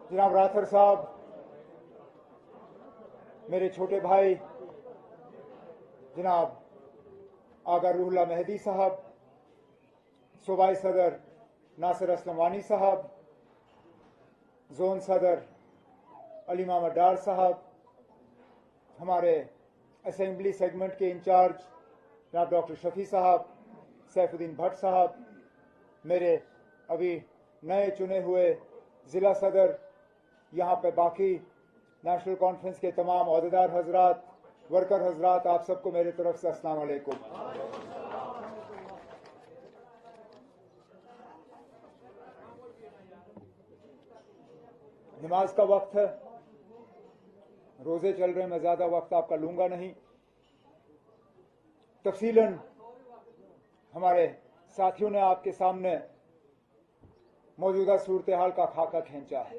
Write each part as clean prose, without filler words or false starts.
जनाब राथर साहब, मेरे छोटे भाई जनाब आगा रूहुल्ला मेहदी साहब, सूबाई सदर नासिर असलम वानी साहब, जोन सदर अली मोहम्मद डार साहब, हमारे असेंबली सेगमेंट के इंचार्ज जनाब डॉक्टर शफी साहब, सैफुद्दीन भट्ट साहब, मेरे अभी नए चुने हुए ज़िला सदर, यहाँ पे बाकी नेशनल कॉन्फ्रेंस के तमाम अहदेदार हजरात, वर्कर हजरात, आप सबको मेरे तरफ से अस्सलाम वालेकुम। नमाज का वक्त है, रोजे चल रहे हैं, मैं ज्यादा वक्त आपका लूंगा नहीं। तफसीलन हमारे साथियों ने आपके सामने मौजूदा सूरत हाल का खाका खींचा है।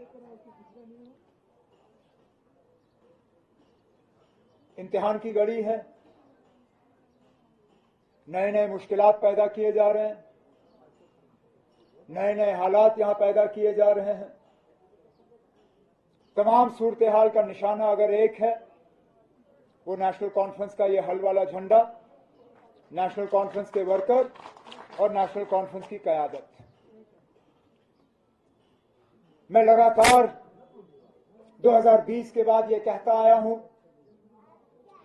इम्तिहान की घड़ी है, नए नए मुश्किलात पैदा किए जा रहे हैं, नए नए हालात यहां पैदा किए जा रहे हैं। तमाम सूरत हाल का निशाना अगर एक है, वो नेशनल कॉन्फ्रेंस का ये हल वाला झंडा, नेशनल कॉन्फ्रेंस के वर्कर और नेशनल कॉन्फ्रेंस की क़यादत। मैं लगातार 2020 के बाद ये कहता आया हूं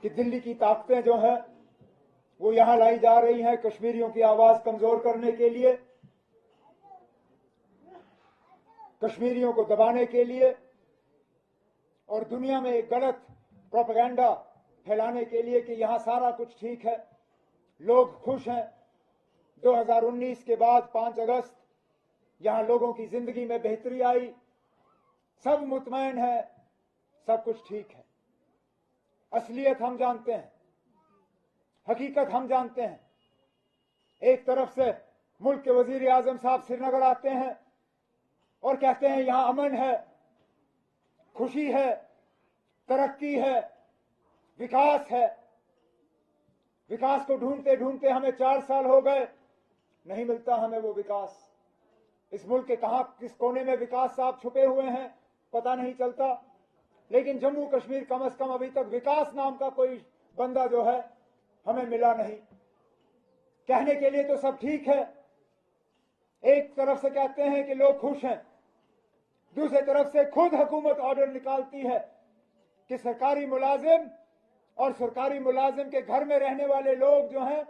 कि दिल्ली की ताकतें जो हैं वो यहां लाई जा रही हैं कश्मीरियों की आवाज कमजोर करने के लिए, कश्मीरियों को दबाने के लिए और दुनिया में एक गलत प्रोपेगेंडा फैलाने के लिए कि यहां सारा कुछ ठीक है, लोग खुश हैं। 2019 के बाद 5 अगस्त यहां लोगों की जिंदगी में बेहतरी आई, सब मुतमईन है, सब कुछ ठीक है। असलियत हम जानते हैं, हकीकत हम जानते हैं। एक तरफ से मुल्क के वजीर आजम साहब श्रीनगर आते हैं और कहते हैं यहां अमन है, खुशी है, तरक्की है, विकास है। विकास को ढूंढते ढूंढते हमें 4 साल हो गए, नहीं मिलता हमें वो विकास। इस मुल्क के कहां किस कोने में विकास साहब छुपे हुए हैं पता नहीं चलता, लेकिन जम्मू कश्मीर कम से कम अभी तक विकास नाम का कोई बंदा जो है हमें मिला नहीं। कहने के लिए तो सब ठीक है, एक तरफ से कहते हैं कि लोग खुश हैं, दूसरी तरफ से खुद हुकूमत ऑर्डर निकालती है कि सरकारी मुलाजिम और सरकारी मुलाजिम के घर में रहने वाले लोग जो हैं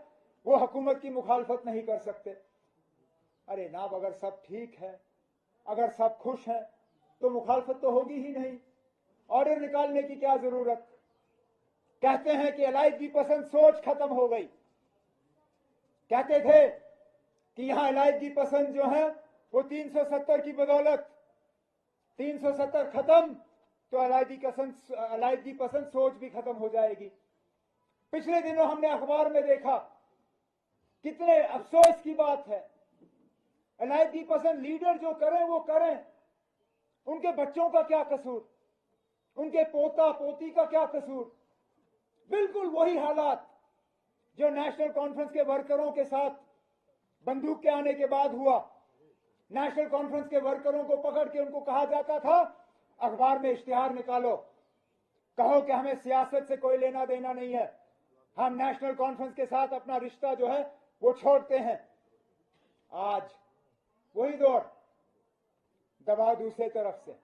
वो हुकूमत की मुखालफत नहीं कर सकते। अरे नाब, अगर सब ठीक है, अगर सब खुश हैं तो मुखालफत तो होगी ही नहीं, ऑर्डर निकालने की क्या जरूरत। कहते हैं कि अलायदगी पसंद सोच खत्म हो गई। कहते थे कि यहां अलायदगी पसंद जो है वो 370 की बदौलत 370 खत्म तो अलायदगी पसंद सोच भी खत्म हो जाएगी। पिछले दिनों हमने अखबार में देखा, कितने अफसोस की बात है, अलायदगी पसंद लीडर जो करें वो करें, उनके बच्चों का क्या कसूर, उनके पोता पोती का क्या कसूर। बिल्कुल वही हालात जो नेशनल कॉन्फ्रेंस के वर्करों के साथ बंदूक के आने के बाद हुआ। नेशनल कॉन्फ्रेंस के वर्करों को पकड़ के उनको कहा जाता था अखबार में इश्तिहार निकालो, कहो कि हमें सियासत से कोई लेना देना नहीं है, हम नेशनल कॉन्फ्रेंस के साथ अपना रिश्ता जो है वो छोड़ते हैं। आज वही दौर दबा दूसरे तरफ से।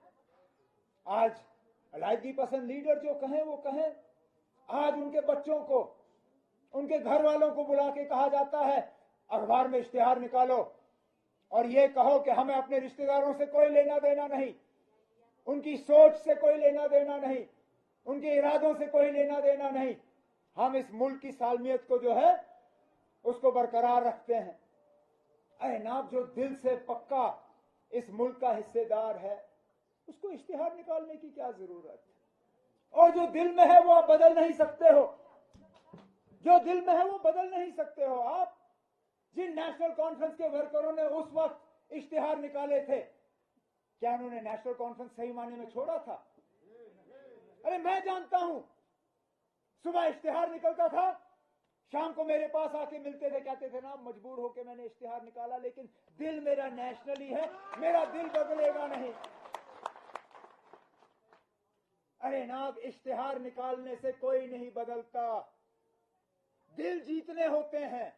आज अलायदगी पसंद लीडर जो कहें वो कहें, आज उनके बच्चों को, उनके घर वालों को बुला के कहा जाता है अखबार में इश्तिहार निकालो और ये कहो कि हमें अपने रिश्तेदारों से कोई लेना देना नहीं, उनकी सोच से कोई लेना देना नहीं, उनके इरादों से कोई लेना देना नहीं, हम इस मुल्क की सालमियत को जो है उसको बरकरार रखते हैं। अरे नाब, जो दिल से पक्का इस मुल्क का हिस्सेदार है उसको इश्तिहार निकालने की क्या जरूरत है। और जो दिल में है वो आप बदल नहीं सकते हो, जो दिल में है वो बदल नहीं सकते हो आप। जिन नेशनल कॉन्फ्रेंस के वर्करों ने उस वक्त इश्तिहार निकाले थे, क्या उन्होंने नेशनल कॉन्फ्रेंस सही मायने में छोड़ा था? अरे मैं जानता हूं, सुबह इश्तिहार निकलता था, शाम को मेरे पास आके मिलते थे, कहते थे ना मजबूर होके मैंने इश्तिहार निकाला, लेकिन दिल मेरा नेशनल ही है, मेरा दिल बदलेगा नहीं। अरे नाब, इश्तिहार निकालने से कोई नहीं बदलता, दिल जीतने होते हैं।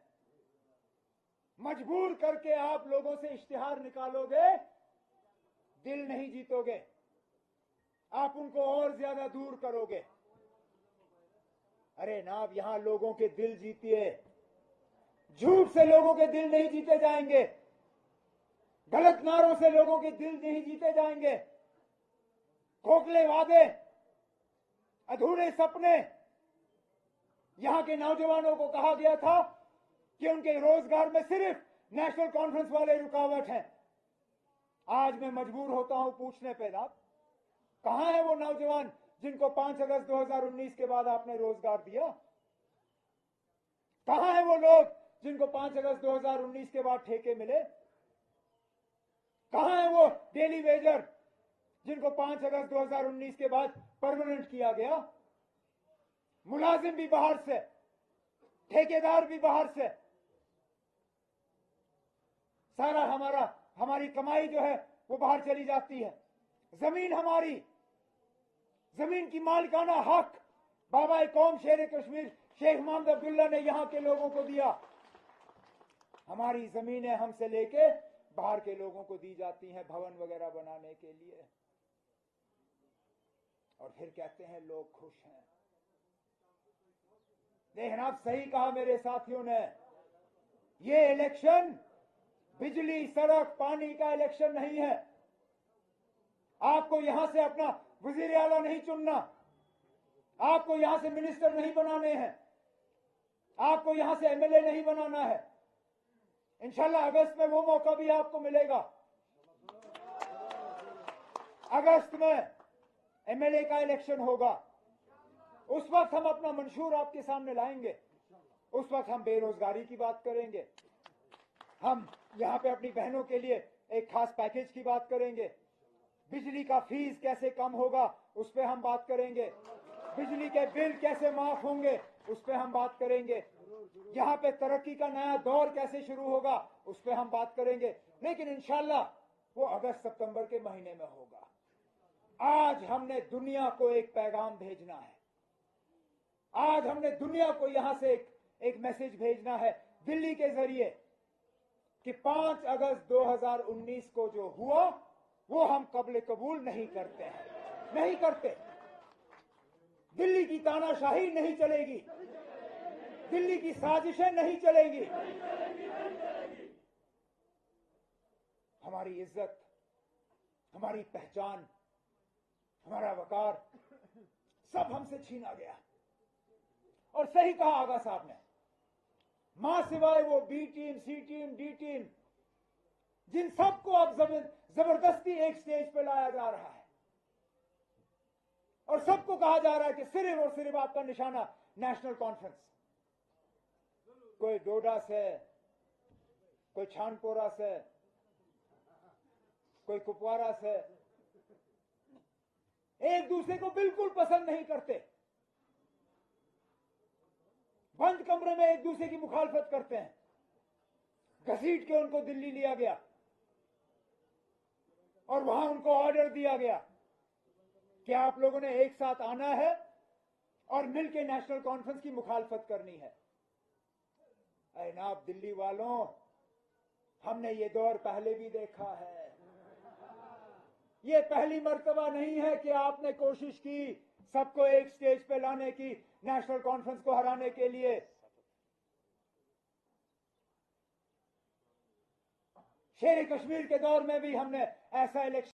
मजबूर करके आप लोगों से इश्तिहार निकालोगे, दिल नहीं जीतोगे, आप उनको और ज्यादा दूर करोगे। अरे नाब, यहां लोगों के दिल जीतिए, झूठ से लोगों के दिल नहीं जीते जाएंगे, गलत नारों से लोगों के दिल नहीं जीते जाएंगे, खोखले वादे, अधूरे सपने। यहां के नौजवानों को कहा गया था कि उनके रोजगार में सिर्फ नेशनल कॉन्फ्रेंस वाले रुकावट हैं। आज मैं मजबूर होता हूं पूछने पे, ना कहां है वो नौजवान जिनको 5 अगस्त 2019 के बाद आपने रोजगार दिया? कहां है वो लोग जिनको 5 अगस्त 2019 के बाद ठेके मिले? कहां है वो डेली वेजर जिनको 5 अगस्त 2019 के बाद परमानेंट किया गया? मुलाजिम भी बाहर से, ठेकेदार भी बाहर से, सारा हमारी कमाई जो है वो बाहर चली जाती है। जमीन हमारी, जमीन की मालिकाना हक बाबा कौम शेर कश्मीर शेख मोहम्मद अब्दुल्ला ने यहां के लोगों को दिया। हमारी जमीनें हमसे लेके बाहर के लोगों को दी जाती हैं भवन वगैरह बनाने के लिए, और फिर कहते हैं लोग खुश हैं। देखना, सही कहा मेरे साथियों ने, ये इलेक्शन बिजली सड़क पानी का इलेक्शन नहीं है। आपको यहां से अपना वजीर आला नहीं चुनना, आपको यहां से मिनिस्टर नहीं बनाने हैं, आपको यहां से एमएलए नहीं बनाना है। इंशाल्लाह अगस्त में वो मौका भी आपको मिलेगा। अगस्त में एमएलए का इलेक्शन होगा, उस वक्त हम अपना मंशूर आपके सामने लाएंगे। उस वक्त हम बेरोजगारी की बात करेंगे, हम यहां पे अपनी बहनों के लिए एक खास पैकेज की बात करेंगे, बिजली का फीस कैसे कम होगा उस पर हम बात करेंगे, बिजली के बिल कैसे माफ होंगे उस पर हम बात करेंगे, यहाँ पे तरक्की का नया दौर कैसे शुरू होगा उस पर हम बात करेंगे। लेकिन इंशाल्लाह वो अगस्त सितंबर के महीने में होगा। आज हमने दुनिया को एक पैगाम भेजना है, आज हमने दुनिया को यहां से एक मैसेज भेजना है दिल्ली के जरिए कि 5 अगस्त 2019 को जो हुआ वो हम कबल कबूल नहीं करते हैं, नहीं करते। दिल्ली की तानाशाही नहीं चलेगी, दिल्ली की साजिशें नहीं चलेगी। हमारी इज्जत, हमारी पहचान, हमारा वकार सब हमसे छीना गया। और सही कहा आगा साहब ने, मां सिवाय वो बी टीम, सी टीम, डी टीम, जिन सबको अब जबरदस्ती एक स्टेज पे लाया जा रहा है और सबको कहा जा रहा है कि सिर्फ और सिर्फ आपका निशाना नेशनल कॉन्फ्रेंस। कोई डोडा से, कोई छानपोरा से, कोई कुपवारा से, एक दूसरे को बिल्कुल पसंद नहीं करते, बंद कमरे में एक दूसरे की मुखालफत करते हैं। घसीट के उनको दिल्ली लिया गया और वहां उनको ऑर्डर दिया गया कि आप लोगों ने एक साथ आना है और मिलकर नेशनल कॉन्फ्रेंस की मुखालफत करनी है। ऐ नाब दिल्ली वालों, हमने ये दौर पहले भी देखा है। ये पहली मर्तबा नहीं है कि आपने कोशिश की सबको एक स्टेज पे लाने की, नेशनल कॉन्फ्रेंस को हराने के लिए। शेर कश्मीर के दौर में भी हमने ऐसा इलेक्शन